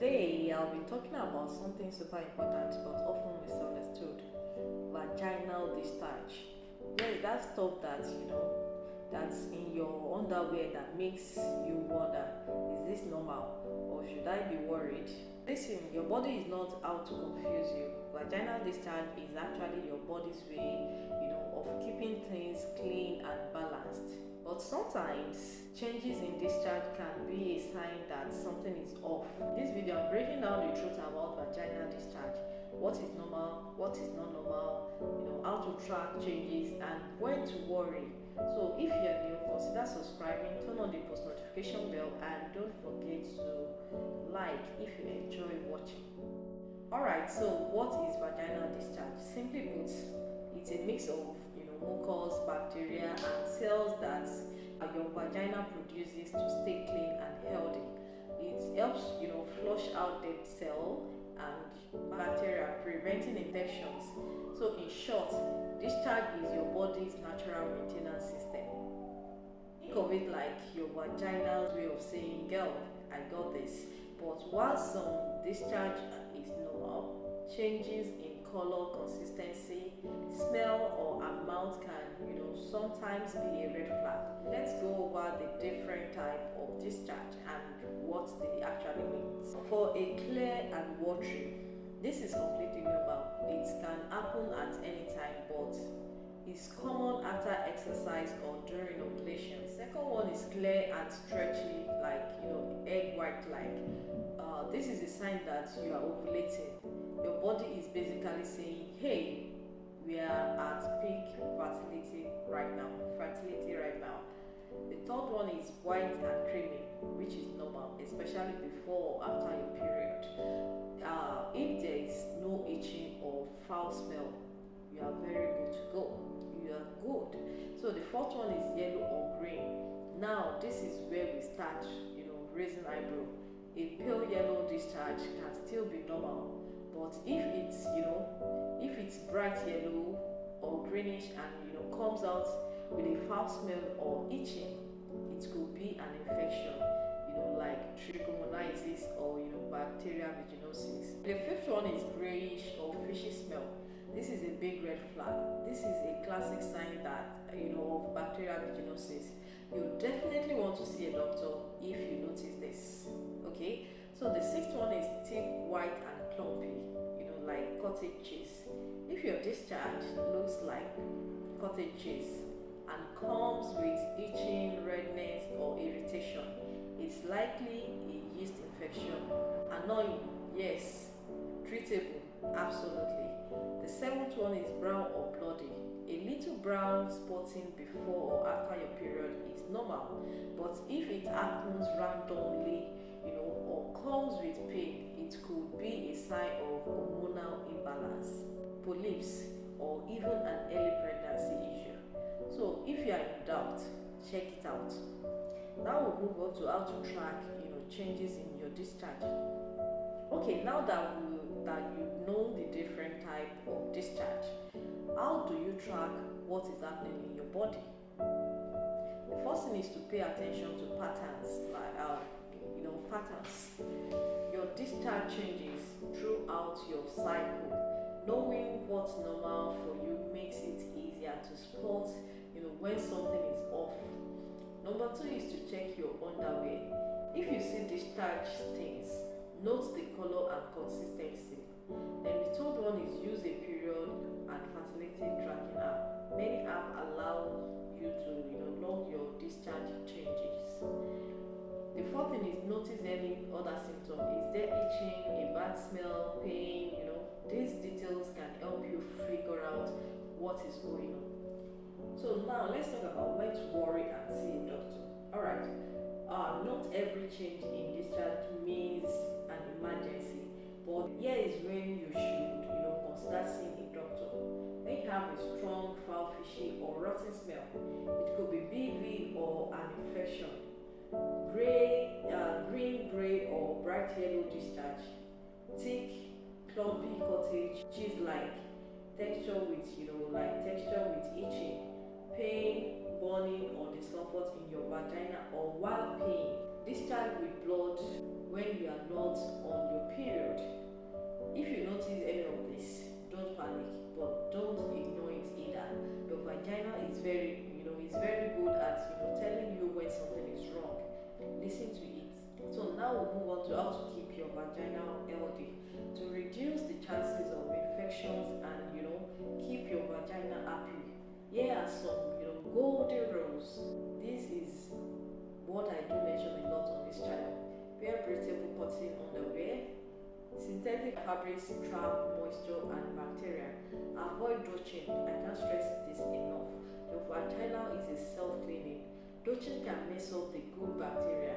Today I'll be talking about something super important but often misunderstood: vaginal discharge. Yes, that stuff that's in your underwear that makes you wonder, is this normal or should I be worried? Listen, your body is not out to confuse you. Vaginal discharge is actually your body's way, of keeping things clean and balanced. But sometimes changes in discharge can be a sign that something is off. In this video, I'm breaking down the truth about vaginal discharge: what is normal, what is not normal, how to track changes, and when to worry. So if you're new, consider subscribing, turn on the post notification bell, and don't forget to like if you enjoy watching. Alright, so what is vaginal discharge? Simply put, it's a mix of mucus, bacteria, and cells that your vagina produces to stay clean and healthy. It helps flush out dead cell and bacteria, preventing infections. So in short, discharge is your body's natural maintenance system. Think of it like your vaginal way of saying, girl, I got this. But while some discharge is normal, changes in color, consistency, smell, or amount can sometimes be a red flag. Let's go over the different type of discharge and what they actually mean. For a clear and watery, this is completely normal. It can happen at any time, but it's common after exercise or during ovulation. Second one is clear and stretchy, like egg white like. This is a sign that you are ovulating. Your body is basically saying, hey, we are at peak fertility right now. The third one is white and creamy, which is normal, especially before or after your period. If there is no itching or foul smell, you are very good to go. You are good. So the fourth one is yellow or green. Now this is where we start, raising eyebrow. A pale yellow discharge can still be normal, but if it's bright yellow or greenish and comes out with a foul smell or itching, it could be an infection, like trichomoniasis or bacterial vaginosis. The fifth one is grayish or fishy smell. This is a big red flag. This is a classic sign that of bacterial vaginosis. You definitely want to see a doctor if you notice this. Okay, so the sixth one is thick, white, and clumpy, like cottage cheese. If your discharge looks like cottage cheese and comes with itching, redness, or irritation, it's likely a yeast infection. Annoying, yes. Treatable, absolutely. The seventh one is brown or bloody. A little brown spotting before or after your period is normal, but if it happens randomly, or comes with pain, it could be a sign of hormonal imbalance, polyps, or even an early pregnancy issue. So if you are in doubt, check it out. Now we'll move on to how to track changes in your discharge. Okay, now that you know the different type of discharge, how do you track what is happening in your body? The first thing is to pay attention to patterns, like patterns. Your discharge changes throughout your cycle. Knowing what's normal for you makes it easier to spot when something is off. Number two is to check your underwear. If you see discharge stains, note the color and consistency. Then the third one is use a period and fertility tracking app. Many apps allow you to log your discharge changes. The fourth thing is notice any other symptom. Is there itching, a bad smell, pain? These details can help you figure out what is going on. So now let's talk about when to worry and see a doctor. Alright, not every change in discharge means an emergency, but here is when you should consider seeing a doctor. When you have a strong, foul, fishy, or rotten smell, it could be BV or an infection. Green, gray, or bright yellow discharge. Thick, clumpy, cottage cheese-like texture with itching, pain, burning, or discomfort in your vagina, or while peeing. Discharge with blood when you are not on your period. If you notice any of this, don't panic, but don't ignore it either. Your vagina is very, is very good at, telling you when something is wrong. Listen to it. So now we'll move on to how to keep your vagina healthy, to reduce the chances of infections and, keep your vagina happy. Here are some, golden rules. This is what I do mention a lot on this channel. Wear breathable cotton underwear. Synthetic fabrics trap moisture and bacteria. Avoid douching. I can't stress this enough. Your vagina is a self-cleaning. Douching can mess up the good bacteria.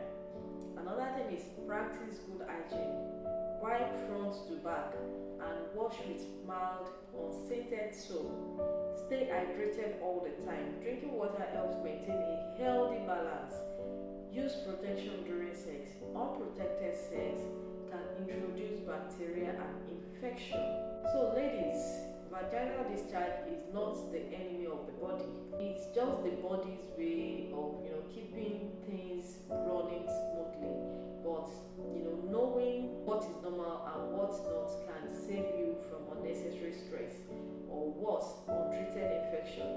Another thing is practice good hygiene. Wipe front to back and wash with mild, unscented soap. Stay hydrated all the time. Drinking water helps maintain a healthy balance. Use protection during sex. Unprotected sex can introduce bacteria and infection. So ladies, vaginal discharge is not the enemy of the body. It's just the body's way of keeping things running smoothly. But knowing what is normal and what's not can save you from unnecessary stress or worse, untreated infection.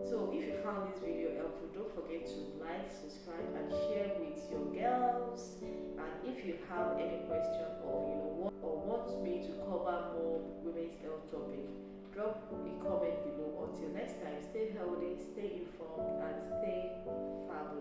So if you found this video helpful, don't forget to like, subscribe and share with your girls. And if you have any question or want me to cover more women's health topic, drop a comment below. Until next time, stay healthy, stay informed and stay fabulous.